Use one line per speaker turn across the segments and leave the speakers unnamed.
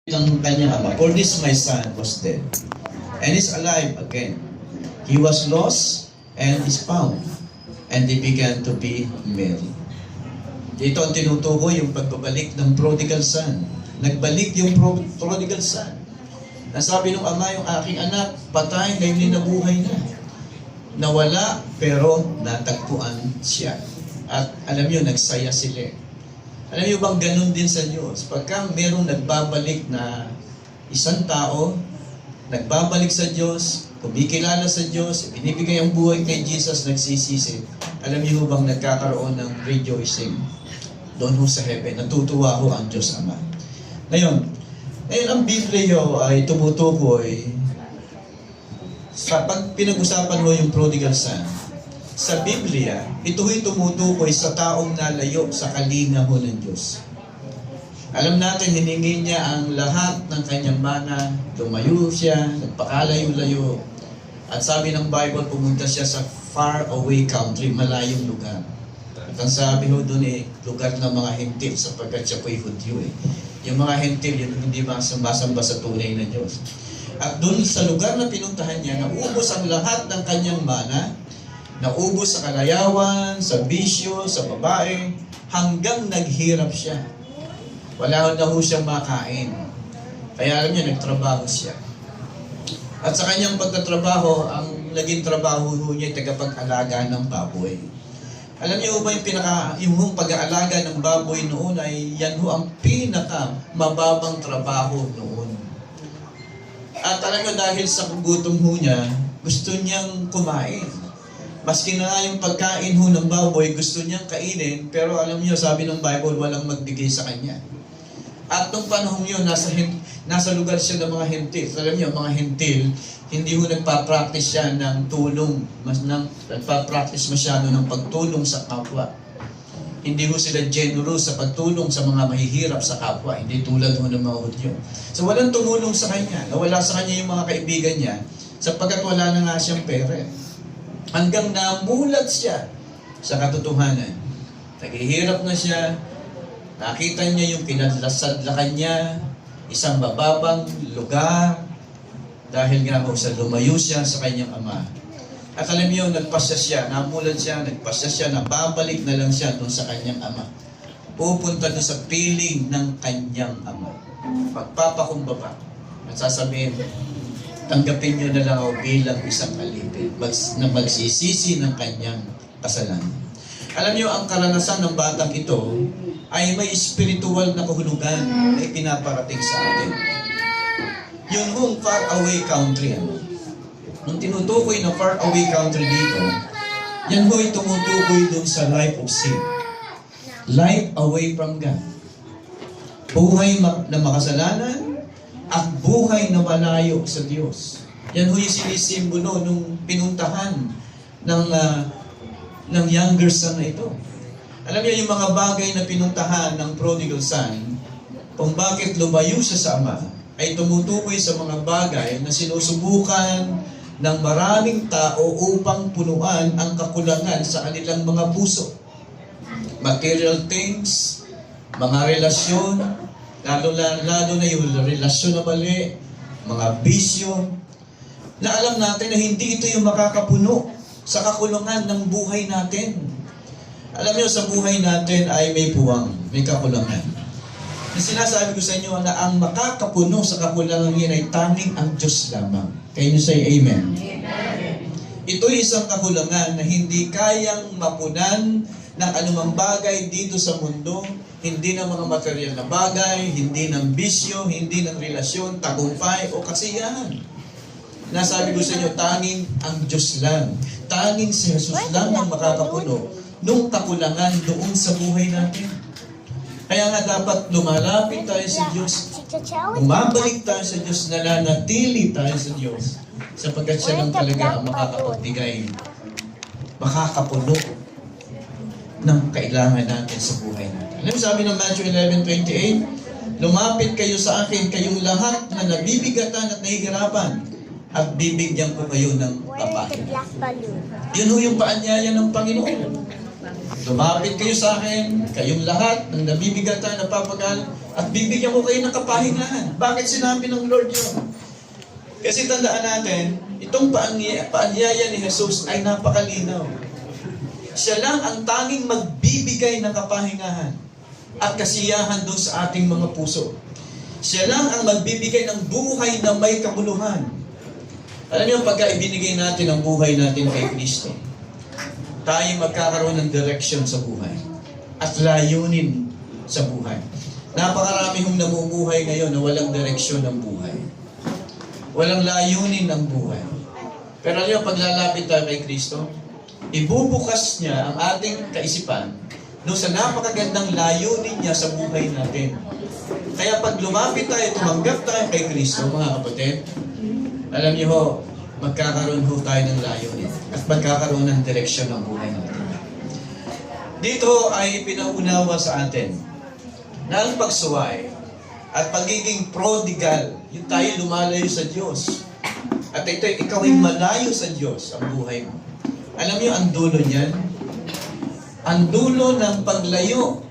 Ng kanyang ama, for this my son was dead, and is alive again. He was lost, and is found. And they began to be merry. Ito ang tinutukoy yung pagbabalik ng prodigal son. Nagbalik yung prodigal son. Nasabi ng ama, yung aking anak, patay, ngayon nabuhay na. Nawala, pero natagpuan siya. At alam niyo, nagsaya sila. Alam niyo bang ganun din sa Diyos? Pagka merong nagbabalik na isang tao, nagbabalik sa Diyos, kumikilala sa Diyos, binibigay ang buhay kay Jesus, nagsisisi, alam niyo bang nagkakaroon ng rejoicing doon ho sa heaven? Natutuwa ho ang Diyos Ama. Ngayon ang Biblia ay tumutukoy sa pag pinag-usapan mo yung prodigal son. Sa Biblia, ito'y tumutukoy sa taong nalayo sa kalinga ho ng Diyos. Alam natin, hiningi niya ang lahat ng kanyang mana, lumayo siya, nagpakalayo-layo. At sabi ng Bible, pumunta siya sa far away country, malayong lugar. At ang sabi ho doon lugar ng mga hentil, sapagkat siya po'y Hudyo Yung mga hentil, yun hindi masamba sa tunay na Diyos. At doon sa lugar na pinuntahan niya, naubos ang lahat ng kanyang mana, naubos sa kalayawan, sa bisyo, sa babae, hanggang naghirap siya. Wala na ho siyang makain. Kaya alam niya, nagtrabaho siya. At sa kanyang pagtatrabaho, ang naging trabaho niya ay tagapag-alaga ng baboy. Alam niyo ba yung pag-aalaga ng baboy noon ay yan ho ang pinaka-mababang trabaho noon. At alam niyo, dahil sa gutom ho niya, gusto niyang kumain. Maski na yung pagkain ho ng baboy, gusto niyang kainin, pero alam niyo, sabi ng Bible, walang magbigay sa kanya. At nung panahon yun, nasa lugar siya ng mga hentil. Alam niyo, mga hentil, hindi ho nagpa-practice siya ng tulong, nagpa-practice masyado ng pagtulong sa kapwa. Hindi ho sila generous sa pagtulong sa mga mahihirap sa kapwa, hindi tulad ho ng mga Hudyo. So walang tumulong sa kanya, nawala sa kanya yung mga kaibigan niya, sapagkat wala na nga siyang pera. Hanggang namulat siya sa katotohanan. Naghihirap na siya, nakita niya yung pinadlasadlakan niya, isang mababang lugar, dahil nga ho sa lumayo siya sa kanyang ama. At alam niyo, nagpasya siya, namulat siya, nagpasya siya, nababalik na lang siya doon sa kanyang ama. Pupunta doon sa piling ng kanyang ama. Pagpapakumbaba, at sasabihin, tanggapin niyo na lang ako bilang isang alipin na magsisisi ng kanyang kasalanan. Alam niyo, ang karanasan ng batang ito ay may spiritual na kahulugan na ipinaparating sa atin. Yun hong far away country. Nung tinutukoy na far away country dito, yan ho'y tumutukoy dun sa life of sin. Life away from God. Buhay na makasalanan, at buhay na malayo sa Diyos. Yan ho yung sinisimbolo nung pinuntahan ng younger son na ito. Alam niyo, yung mga bagay na pinuntahan ng prodigal son, kung bakit lumayo siya sa ama, ay tumutukoy sa mga bagay na sinusubukan ng maraming tao upang punuan ang kakulangan sa kanilang mga puso. Material things, mga relasyon, lalo na yung relasyon na mali, mga bisyo, na alam natin na hindi ito yung makakapuno sa kakulangan ng buhay natin. Alam niyo, sa buhay natin ay may puwang, may kakulangan. Na sinasabi ko sa inyo na ang makakapuno sa kakulangan yan ay tanging ang Diyos lamang. Can you say amen? Amen. Ito'y isang kakulangan na hindi kayang mapunan ng anumang bagay dito sa mundo, hindi ng mga material na bagay, hindi ng bisyo, hindi ng relasyon, tagumpay o kasiyahan. Nasabi ko sa inyo, tanging ang Diyos lang. Tanging si Jesus lang ang makakapuno nung kakulangan doon sa buhay natin. Kaya nga dapat lumalapit tayo sa Diyos, umabalik tayo sa Diyos, nananatili tayo sa Diyos, sapagkat siya lang talaga ang makakapagbigay, makakapuno ng kailangan natin sa buhay natin. Alam mo, sabi ng Matthew 11:28, lumapit kayo sa akin, kayong lahat na nabibigatan at nahihirapan, at bibigyan ko kayo ng papahin. Yun ho yung paanyaya ng Panginoon. Lumapit kayo sa akin, kayong lahat ng nabibigatan, napapagal, At bibigyan ko kayo ng kapahingahan. Bakit sinabi ng Lord yun? Kasi tandaan natin, itong paanyaya ni Jesus ay napakalinaw. Siya lang ang tanging magbibigay ng kapahingahan at kasiyahan doon sa ating mga puso. Siya lang ang magbibigay ng buhay na may kabuluhan. Alam niyo, pagka ibinigay natin ang buhay natin kay Kristo, tayo magkakaroon ng direction sa buhay at layunin sa buhay. Napakarami hong namumuhay ngayon na walang direksyon ng buhay. Walang layunin ng buhay. Pero alam niyo, paglalapit tayo kay Kristo, ibubukas niya ang ating kaisipan doon sa napakagandang layunin niya sa buhay natin. Kaya pag lumapit tayo, tumanggap tayo kay Kristo, mga kapatid, alam niyo ho, magkakaroon ho tayo ng layunin at magkakaroon ng direksyon ng buhay natin. Dito ay pinaunawa sa atin na ang pagsuway at pagiging prodigal, yung tayo lumalayo sa Diyos. At ito, ikaw ay malayo sa Diyos ang buhay mo. Alam niyo ang dulo niyan? Ang dulo ng paglayo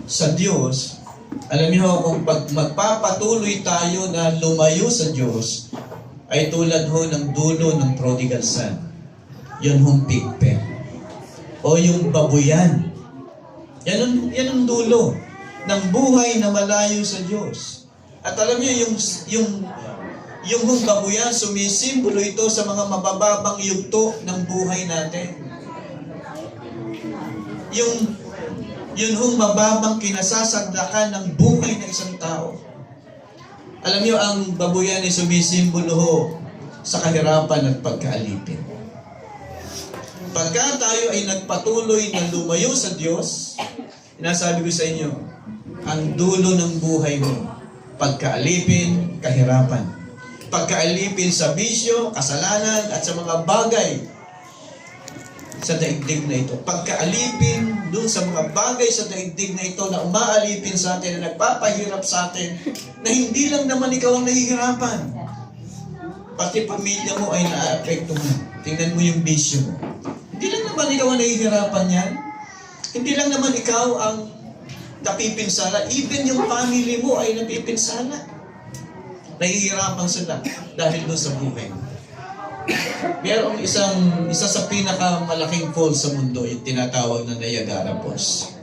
sa Diyos, alam niyo kung magpapatuloy tayo na lumayo sa Diyos, ay tulad ho ng dulo ng prodigal son. Yan hong pigpen. O yung babuyan. Yan ang dulo ng buhay na malayo sa Diyos. At alam niyo, yung hong babuyan, sumisimbolo ito sa mga mabababang yugto ng buhay natin. Yun hong mababang kinasasagdakan ng buhay ng isang tao. Alam niyo, ang babuyan ay sumisimbolo ho sa kahirapan at pagkaalipin. Pagka tayo ay nagpatuloy na lumayo sa Diyos, sinasabi ko sa inyo, ang dulo ng buhay mo, pagkaalipin, kahirapan. Pagkaalipin sa bisyo, kasalanan, at sa mga bagay sa daigdig na ito. Pagkaalipin dun sa mga bagay sa daigdig na ito na umaalipin sa atin, na nagpapahirap sa atin, na hindi lang naman ikaw ang nahihirapan. Pati pamilya mo ay naapektuhan. Tingnan mo yung bisyo mo. Hindi lang naman ikaw ang nahihirapan yan. Hindi lang naman ikaw ang napipinsala. Even yung family mo ay napipinsala. Nahihirapan sila dahil doon sa buhay mo. Mayroong isa sa pinakamalaking falls sa mundo, yung tinatawag na Niagara Falls.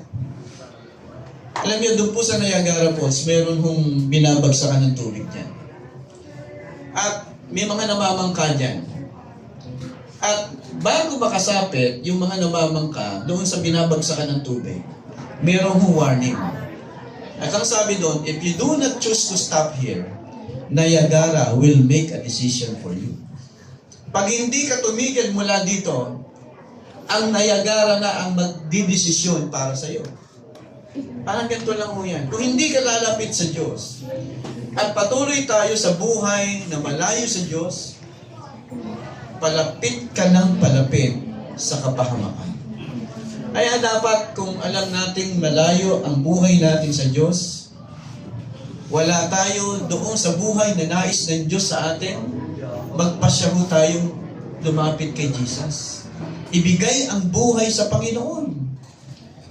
Alam niyo, doon po sa Niagara Falls, meron hong binabagsakan ng tubig dyan. At may mga namamangka dyan. At bago makasapit, yung mga namamangka doon sa binabagsakan ng tubig, merong hong warning. At ang sabi doon, if you do not choose to stop here, Niagara will make a decision for you. Pag hindi ka tumigil mula dito, ang Niagara na ang magdidesisyon para sa iyo. Parang ganito lang mo yan. Kung hindi ka lalapit sa Diyos, at patuloy tayo sa buhay na malayo sa Diyos, palapit ka ng palapit sa kapahamakan. Kaya dapat kung alam nating malayo ang buhay natin sa Diyos, wala tayo doon sa buhay na nais ng Diyos sa atin, magpasya ho tayong lumapit kay Jesus. Ibigay ang buhay sa Panginoon.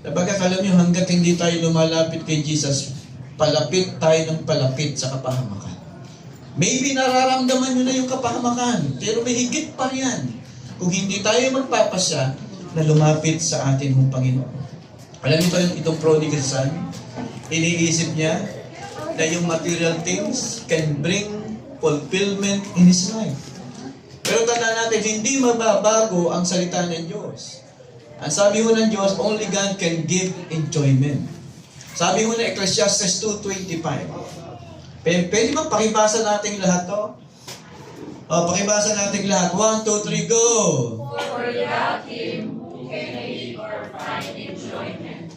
Dapat alam niyo, hanggat hindi tayo lumalapit kay Jesus, palapit tayo ng palapit sa kapahamakan. Maybe nararamdaman nyo na yung kapahamakan, pero may higit pa yan. Kung hindi tayo magpapasya na lumapit sa atin ng Panginoon. Alam niyo itong prodigal son, iniisip niya na yung material things can bring fulfillment in his life. Pero tandaan natin, hindi mababago ang salita ng Diyos. Ang sabi ho ng Diyos, only God can give enjoyment. Sabi ho ng Ecclesiastes 2:25. Pwede ba pakibasa natin lahat to? Pakibasa natin lahat. 1, 2, 3, go!
For without Him, who can live or find enjoyment?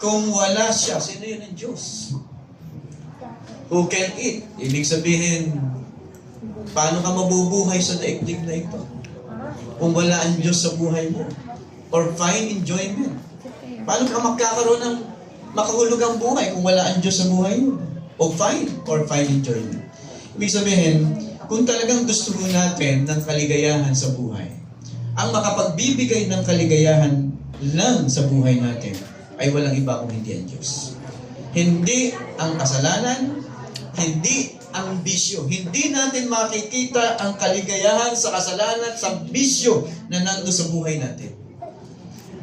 Kung wala siya, sino yun ang Diyos? Who can eat? Ibig sabihin, paano ka mabubuhay sa daigdig na ito? Kung wala ang Diyos sa buhay mo. Or find enjoyment. Paano ka magkakaroon ng makahulugang buhay kung wala ang Diyos sa buhay mo? O find enjoyment. Ibig sabihin, kung talagang gusto mo natin ng kaligayahan sa buhay, ang makapagbibigay ng kaligayahan lang sa buhay natin ay walang iba kung hindi ang Diyos. Hindi ang kasalanan, hindi ang bisyo. Hindi natin makikita ang kaligayahan sa kasalanan, sa bisyo na nando sa buhay natin.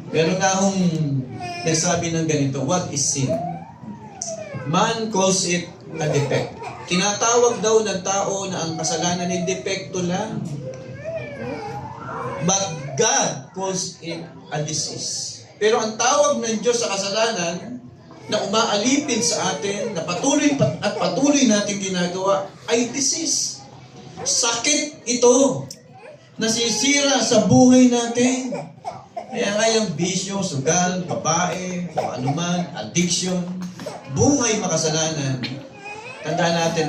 Pero nga akong nagsabi ng ganito, what is sin? Man calls it a defect. Tinatawag daw ng tao na ang kasalanan ay depekto lang. But God calls it a disease. Pero ang tawag ng Diyos sa kasalanan na umaalipin sa atin, na patuloy natin ginagawa, ay disease. Sakit ito. Nasisira sa buhay natin. Kaya nga yung bisyo, sugal, babae, o anuman, addiction, buhay makasalanan, tandaan natin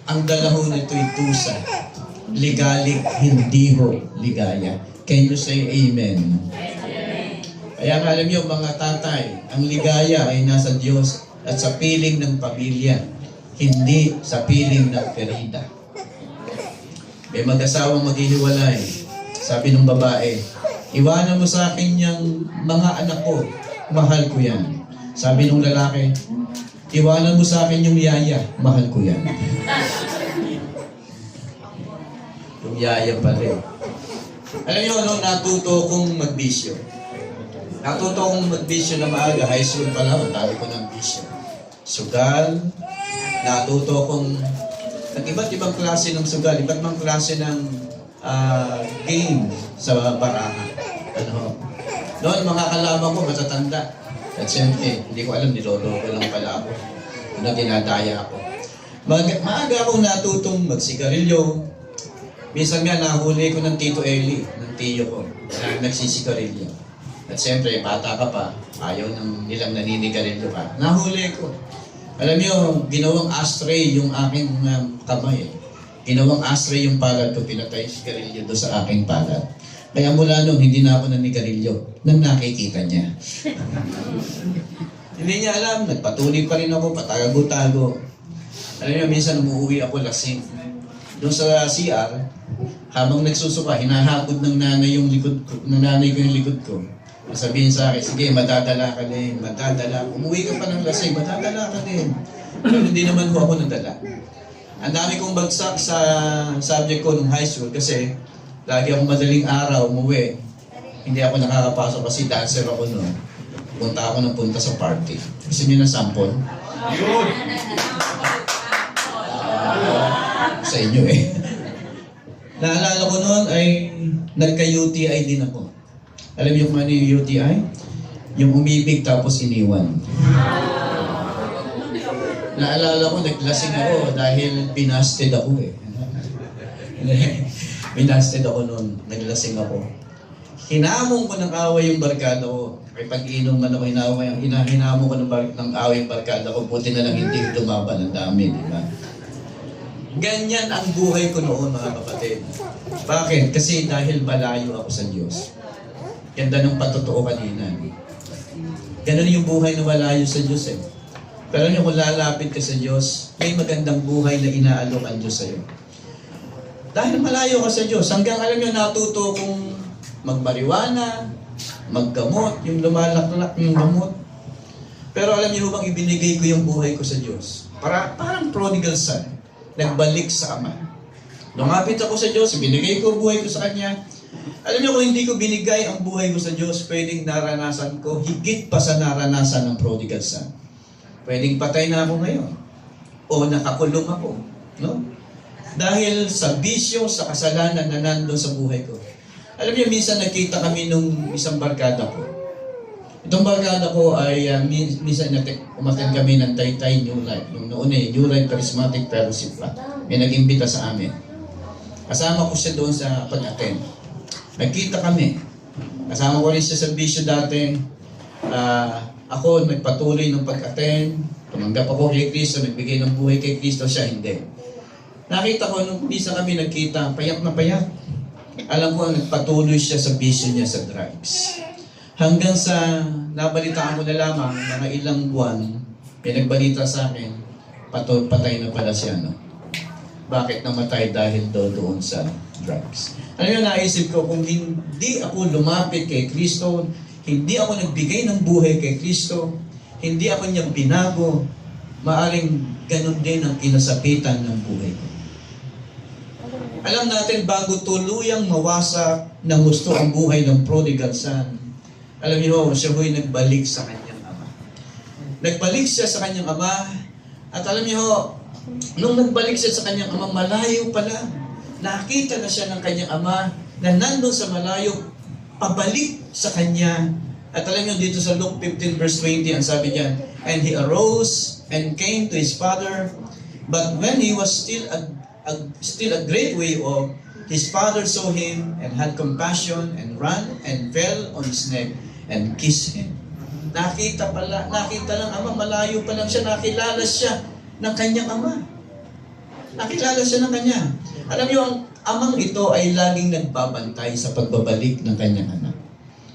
ang dalaho nito'y tusa. Ligalig, hindi ho ligaya. Can you say amen? Kaya nga alam niyo mga tatay, ang ligaya ay nasa Diyos at sa piling ng pamilya, hindi sa piling ng perida. May mag-asawang maghihiwalay. Sabi ng babae, iwanan mo sa akin yung mga anak ko, mahal ko yan. Sabi ng lalaki, iwanan mo sa akin yung yaya, mahal ko yan. Yung yaya pa rin. Alam niyo, natuto kong magbisyo. Natuto kong magbisyo na maaga. High school pa lang, dami ko ng bisyo. Sugal. Natuto kong iba't ibang klase ng sugal, iba't ibang klase ng game sa baraha. Noon, mga kalaban ko, matatanda. At siyempre, hindi ko alam, niloloko lang pala ako. Dinadaya ako. Maaga akong natutong magsigarilyo. Minsan nga, nahuli ko ng Tito Eli, ng tiyo ko, na nagsisigarilyo. At siyempre, bata ka pa, ayaw nilang naninigarilyo ka. Nahuli ko. Alam niyo, ginawang ashtray yung aking kamay. Ginawang ashtray yung palad ko, pinatay sigarilyo doon sa aking palad. Kaya mula noon, hindi na ako nanigarilyo nang nakikita niya. Hindi niya alam, nagpatuloy pa rin ako, patago-tago. Alam niyo, minsan umuwi ako lasing. Doon sa CR, habang nagsusuka, hinahakot ng nanay ko yung likod ko. Sabihin sa akin, sige, madadala ka din, madadala. Umuwi ka pa ng lasing, madadala ka din. Pero hindi naman ho ako nadala. Ang dami kong bagsak sa subject ko nung high school kasi lagi akong madaling araw umuwi. Hindi ako nakakapasok kasi dancer ako noon. Punta ako ng punta sa party. Gusto niyo ng sample? Yun! Sa inyo eh. Naalala ko noon ay nagka-UTI din ako. Alam niyo kung ano yung UTI? Yung umibig tapos iniwan. Naalala ko, naglasing ako dahil binasted ako eh. Binasted ako noon, naglasing ako. Hinamon ko ng away yung barkada ko. Kaya pag-inom man ako, hinamon ko ng away yung barkada ko. Buti na lang hindi lumaban, ang dami, di ba? Ganyan ang buhay ko noon, mga kapatid. Bakit? Kasi dahil malayo ako sa Diyos. Ganda ng patotoo kanina. Ganun yung buhay na malayo sa Diyos eh. Pero kung lalapit ka sa Diyos, may magandang buhay na inaalok ang Diyos sa'yo. Dahil malayo ka sa Diyos, hanggang alam nyo, natuto kong magmariwana, maggamot, yung lumalak-lak yung gamot. Pero alam niyo bang ibinigay ko yung buhay ko sa Diyos? Parang prodigal son, nagbalik sa Ama. Lumapit ako sa Diyos, ibinigay ko buhay ko sa Kanya. Alam niyo kung hindi ko binigay ang buhay ko sa Diyos, pwedeng naranasan ko higit pa sa naranasan ng prodigal son. Pwedeng patay na ako ngayon. O nakakulong ako. No? Dahil sa bisyo, sa kasalanan na nandun sa buhay ko. Alam niyo, minsan nakita kami nung isang barkada ko. Itong barkada ko ay minsan umaten kami ng Taytay New Life. Nung noon New Life Charismatic Fellowship pa. May nag-imbita sa amin. Kasama ko siya doon sa pag-attend. Nagkita kami. Kasama ko rin siya sa bisyo dati. Ako nagpatuloy ng pag-attend. Tumanggap ako kay Kristo, nagbigay ng buhay kay Kristo, siya hindi. Nakita ko nung minsan kami nagkita, payak na payak. Alam ko, nagpatuloy siya sa bisyo niya sa drugs. Hanggang sa nabalitaan ko na lamang, mga ilang buwan, may nagbalita sa akin, patay na pala siya, no? Bakit namatay? Dahil doon sa drugs. Ano yung naisip ko, kung hindi ako lumapit kay Kristo, hindi ako nagbigay ng buhay kay Kristo, hindi ako niya binago, maaring ganun din ang kinasapitan ng buhay ko. Alam natin, bago tuluyang mawasak ng gusto ang buhay ng prodigal son, alam niyo, siya ho'y nagbalik sa kanyang ama. Nagbalik siya sa kanyang ama, at alam niyo, nung nagbalik siya sa kanyang ama, malayo pa lang. Nakita na siya ng kanyang ama na nandun sa malayo, pabalik sa kanya. At alam niyo, dito sa Luke 15 verse 20, ang sabi niya, and he arose and came to his father, but when he was still a great way off, his father saw him and had compassion and ran and fell on his neck and kissed him. Nakita ng ama, malayo pa lang siya, nakilala siya ng kanyang ama. Nakilala siya ng kanya. Alam niyo, ang amang ito ay laging nagbabantay sa pagbabalik ng kanyang anak.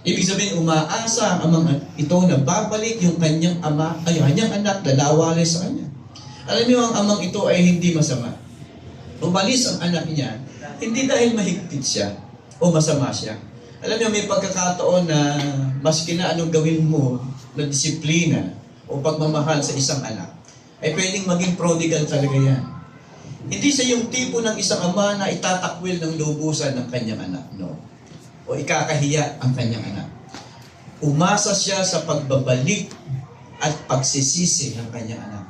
Ibig sabihin, umaasa ang amang ito na babalik yung kanyang ama, ay kanyang anak, lalawalay sa kanya. Alam niyo, ang amang ito ay hindi masama. Umalis ang anak niya, hindi dahil mahigpit siya o masama siya. Alam niyo, may pagkakataon na maski na anong gawin mo na disiplina o pagmamahal sa isang anak, ay pwedeng maging prodigal talaga yan. Hindi siya yung tipo ng isang ama na itatakwil ng lubusan ng kanyang anak, no? O ikakahiya ang kanyang anak. Umasa siya sa pagbabalik at pagsisisi ng kanyang anak.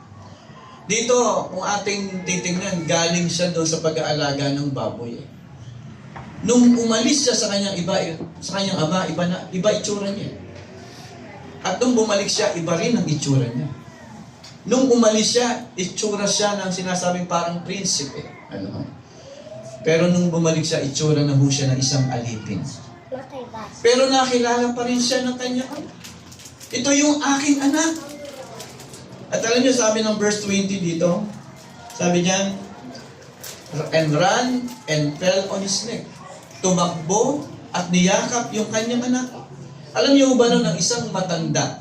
Dito, kung ating titingnan, galing siya doon sa pag-aalaga ng baboy. Nung umalis siya sa kanyang ama, iba itsura niya. At nung bumalik siya, iba rin ang itsura niya. Nung umalis siya, itsura siya ng sinasabing parang prinsipe. Pero nung bumalik siya, itsura na ho siya ng isang alipin. Pero nakilala pa rin siya ng kanyang anak. Ito yung aking anak. At alam niyo, sabi ng verse 20 dito, sabi niya, and ran and fell on his neck. Tumakbo at niyakap yung kanyang anak. Alam niyo ba nun, ang isang matandang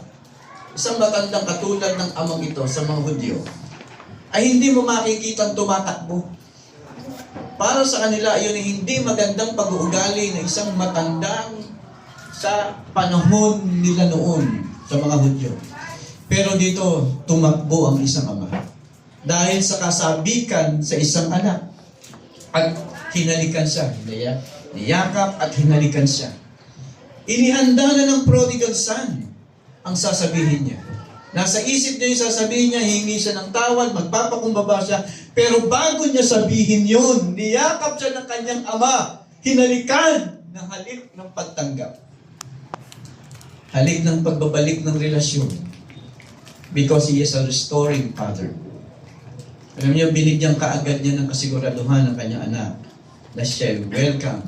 katulad ng amang ito sa mga Hudyo, ay hindi mo makikitang tumatakbo. Para sa kanila, yun ay hindi magandang pag-uugali ng isang matandang sa panahon nila noon sa mga Hudyo. Pero dito, tumakbo ang isang ama. Dahil sa kasabikan sa isang anak. At hinalikan siya. Niyakap at hinalikan siya. Inihanda na ng prodigal son ang sasabihin niya. Nasa isip niya yung sasabihin niya, hingi siya ng tawad, magpapakumbaba siya. Pero bago niya sabihin yun, niyakap siya ng kanyang ama. Hinalikan ng halik ng pagtanggap. Halik ng pagbabalik ng relasyon. Because He is a restoring Father. Alam niyo, binigyan kaagad niya ng kasiguraduhan ng kanyang anak na siya welcome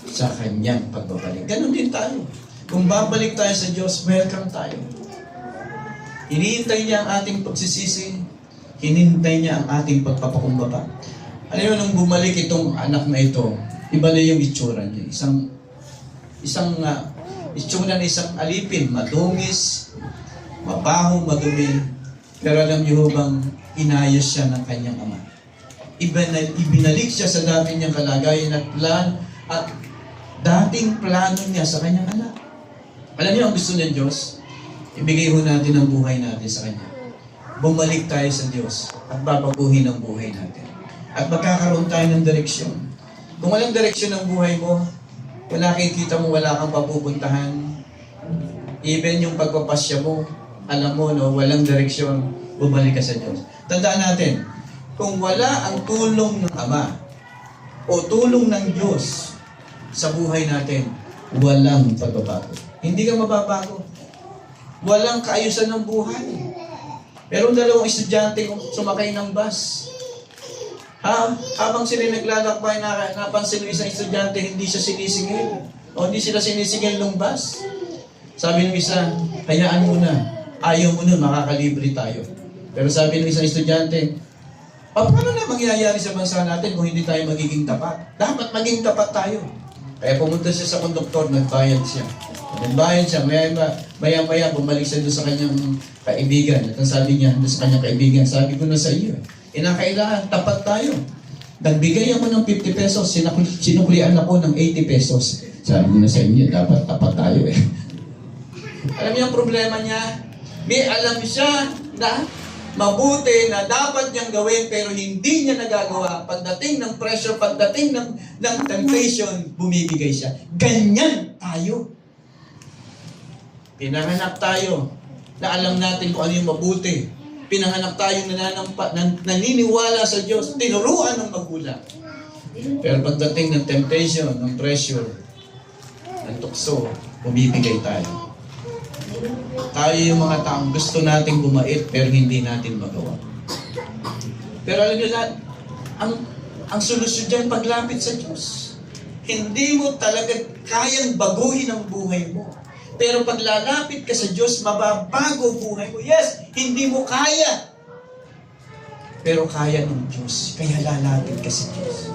sa kanyang pagbabalik. Ganon din tayo. Kung babalik tayo sa Diyos, welcome tayo. Hinihintay niya ang ating pagsisisi, hinihintay niya ang ating pagpapakumbaba. Alam niyo, nung bumalik itong anak na ito, iba na yung itsura niya. Itsura na isang alipin, madungis, mabaho, madumi. Pero alam niyo bang inayos siya ng kanyang ama. Ibinalik siya sa dati niyang kalagayan at dating plano niya sa kanyang anak. Alam niyo ang gusto ng Diyos? Ibigay ho natin ang buhay natin sa Kanya. Bumalik tayo sa Diyos at babaguhin ang buhay natin. At magkakaroon tayo ng direksyon. Kung walang direksyon ng buhay mo, wala kikita mo, wala kang papupuntahan. Even yung pagpapasya mo, alam mo, no, walang direksyon, bumalik ka sa Diyos. Tandaan natin, kung wala ang tulong ng Ama o tulong ng Diyos sa buhay natin, walang pagbabago. Hindi ka mababago. Walang kaayusan ng buhay. Merong dalawang estudyante sumakay ng bus. Habang sila naglalakbay, napansin ng isang estudyante, hindi siya sinisingil. O hindi sila sinisingil ng bus. Sabi ng isa, hayaan mo na. Ayaw mo nun, makakalibre tayo. Pero sabi ng isang estudyante, paano na mangyayari sa bansa natin kung hindi tayo magiging tapat? Dapat maging tapat tayo. Kaya pumunta siya sa konduktor, nagbayad siya. Nagbayad siya, maya-maya bumalik siya doon sa kanyang kaibigan. At ang sabi niya, doon sa kanyang kaibigan, sabi ko na sa iyo, kailangan, tapat tayo. Nagbigay ako ng 50 pesos, sinuklian ako ng 80 pesos. Sabi ko na sa inyo, dapat tapat tayo eh. Alam niyo ang problema niya? May alam siya na mabuti na dapat niyang gawin pero hindi niya nagagawa. Pagdating ng pressure, pagdating ng temptation, bumibigay siya. Ganyan tayo. Pinanganak tayo na alam natin kung ano yung mabuti. Pinanganak tayo naniniwala sa Diyos. Tinuruan ng magulang. Pero pagdating ng temptation, ng pressure, ng tukso, bumibigay tayo. Tayo yung mga taong gusto nating bumait pero hindi natin magawa. Pero alam niyo lahat, ang solusyon dyan paglapit sa Diyos. Hindi mo talaga kayang baguhin ang buhay mo. Pero pag lalapit ka sa Diyos, mababago buhay mo. Yes, hindi mo kaya. Pero kaya ng Diyos. Kaya lalapit ka sa Diyos.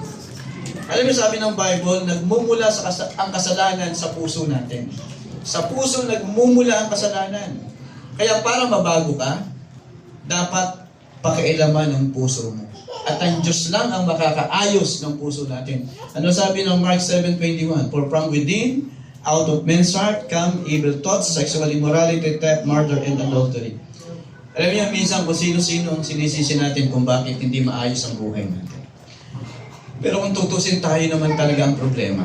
Alam mo sabi ng Bible, nagmumula ang kasalanan sa puso natin. Sa puso nagmumula ang kasalanan. Kaya para mabago ka, dapat pakialaman ng puso mo. At ang Diyos lang ang makakaayos ng puso natin. Ano sabi ng Mark 7:21? For from within, out of men's heart come evil thoughts, sexual immorality, theft, murder, and adultery. Alam niyo, minsan kung sino-sino ang sinisisi natin kung bakit hindi maayos ang buhay natin. Pero kung tutusin tayo naman talaga ang problema.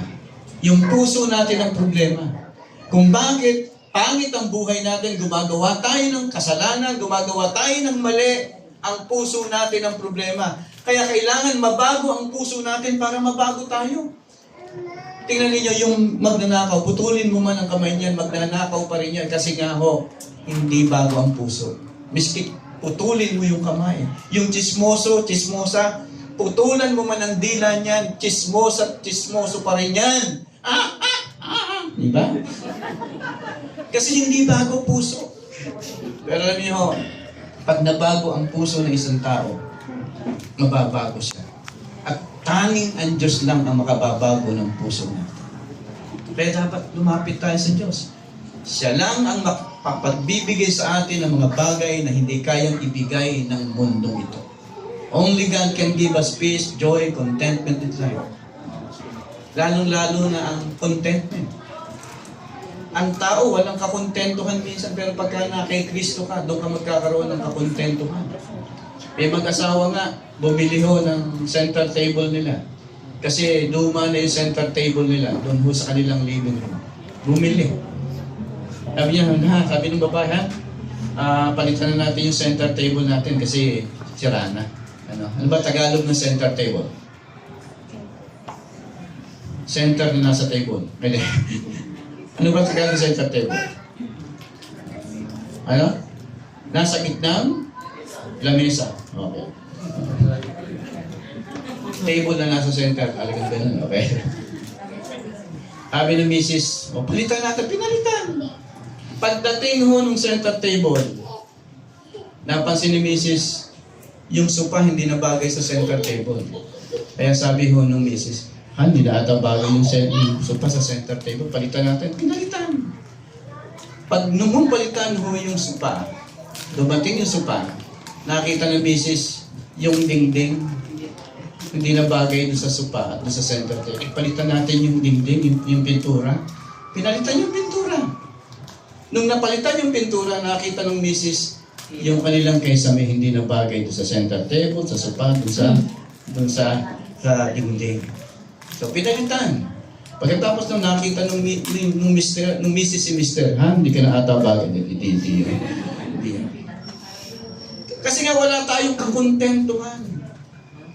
Yung puso natin ang problema. Kung bakit pangit ang buhay natin, gumagawa tayo ng kasalanan, gumagawa tayo ng mali, ang puso natin ang problema. Kaya kailangan mabago ang puso natin para mabago tayo. Tingnan niyo yung magnanakaw, putulin mo man ang kamay niyan, magnanakaw pa rin yan kasi nga ho, hindi bago ang puso. Miski putulin mo yung kamay. Yung chismoso, chismosa, putulan mo man ang dila niyan, chismosa, chismoso pa rin yan. Diba? Kasi hindi bago puso. Pero alam niyo, pag nabago ang puso ng isang tao, mababago siya. At tanging ang Diyos lang ang makababago ng puso natin. Kaya dapat lumapit tayo sa Diyos. Siya lang ang makapagbibigay sa atin ng mga bagay na hindi kayang ibigay ng mundong ito. Only God can give us peace, joy, contentment in life. Lalong-lalo na ang contentment. Ang tao, walang kakontentuhan minsan, pero pagka na kay Kristo ka, doon ka magkakaroon ng kakontentuhan. May mag-asawa nga, bumili ho ng center table nila. Kasi luma na yung center table nila, doon ho sa kanilang living room. Bumili. Sabi niya, sabi ng babae, palitan na natin yung center table natin kasi sira na. Ano ba Tagalog ng center table? Center na nasa table. Pwede. Ano ba Tagalog ng center table? Ano? Nasa gitnang lamesa. Okay. Table na nasa center. Talagang ganun. Okay. Sabi ng misis, palitan natin. Pinalitan. Pagdating ho ng center table, napansin ni misis, yung sopa hindi na bagay sa center table. Kaya sabi ho ng misis, hindi na ata bagay yung sopa sa center table. Palitan natin. Pinalitan. Pag nung palitan ho yung sopa, dumating yung sopa, nakita ng misis yung dingding, hindi na bagay doon sa sopa at doon sa center table. Palitan natin yung dingding, yung pintura. Pinalitan yung pintura. Nung napalitan yung pintura, nakita ng misis yung kanilang kesame hindi na bagay doon sa center table, sa sopa, doon sa dingding. So, pinalitan. Pagkatapos nung nakita nung misis si mister, hindi ka na ata bagay. Hindi. Kasi nga wala tayong kakontentuhan.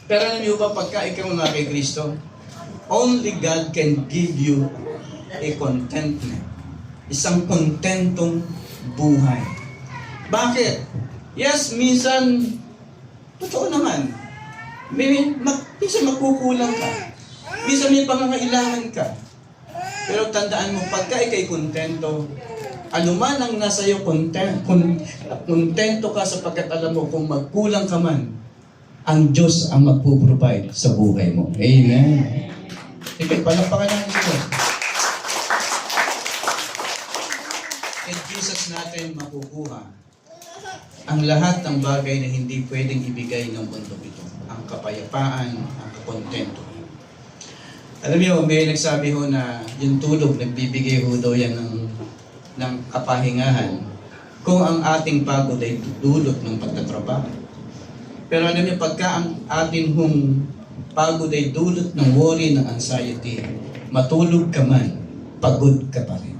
Pero alam niyo ba, pagka ikaw na kay Kristo, only God can give you a contentment. Isang kontentong buhay. Bakit? Yes, minsan, totoo naman. Minsan magkukulang ka. Minsan may pangangailangan ka. Pero tandaan mo, pagka ikay kontento, anuman ang nasa iyo, kontento ka sapagkat alam mo kung magkulang ka man, ang Diyos ang magpo-provide sa buhay mo. Amen. Sige, palakpakan natin ito. Kay Jesus natin makukuha ang lahat ng bagay na hindi pwedeng ibigay ng mundo ito. Ang kapayapaan, ang kontento. Alam niyo, may nagsabi ho na yung tulog, nagbibigay ho daw yan ng kapahingahan. kung ang ating pagod ay dulot ng pagtatrabaho. Pero alam niyo, pagka ang ating pagod ay dulot ng worry, ng anxiety, matulog ka man, pagod ka pa rin.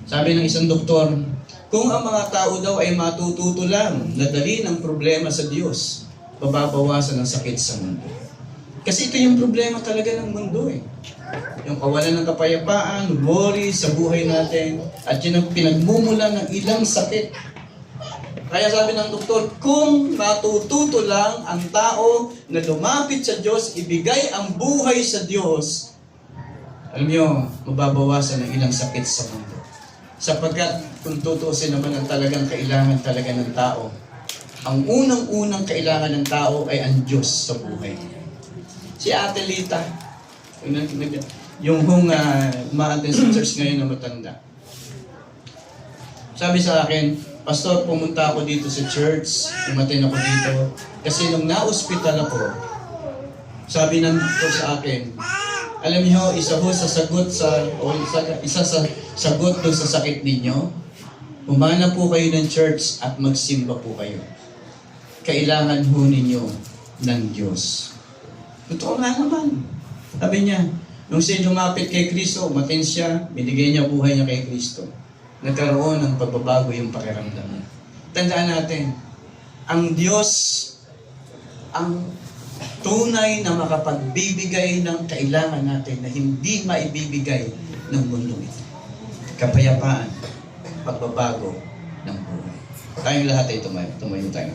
Sabi ng isang doktor, kung ang mga tao daw ay matututo lang na dalhin ang problema sa Diyos, mababawasan ang sakit sa mundo. Kasi ito yung problema talaga ng mundo eh. Yung kawalan ng kapayapaan, worry sa buhay natin, at yun ang pinagmumula ng ilang sakit. Kaya sabi ng doktor, kung matututo lang ang tao na lumapit sa Diyos, ibigay ang buhay sa Diyos, alam niyo, mababawasan ang ilang sakit sa mundo. Sapagkat kung tutuusin naman ang talagang kailangan talaga ng tao, ang unang-unang kailangan ng tao ay ang Diyos sa buhay. Si Ate Lita, yung ma-attend sa church ngayon na matanda. Sabi sa akin, Pastor, pumunta ako dito sa church, umaten ako dito, kasi nung na-hospital ako, sabi ng doktor sa akin, alam niyo, isa sa sagot doon sa sakit ninyo, humana po kayo ng church at magsimba po kayo. Kailangan ho ninyo ng Diyos. Totoo nga naman. Sabi niya, nung siya lumapit kay Kristo, umaten siya, binigay niya buhay niya kay Kristo. Nagkaroon ng pagbabago yung pakiramdam niya. Tandaan natin, ang Diyos, ang tunay na makapagbibigay ng kailangan natin na hindi maibibigay ng mundo ito. Kapayapaan, pagbabago ng buhay. Tayong lahat ay tumayo tayo.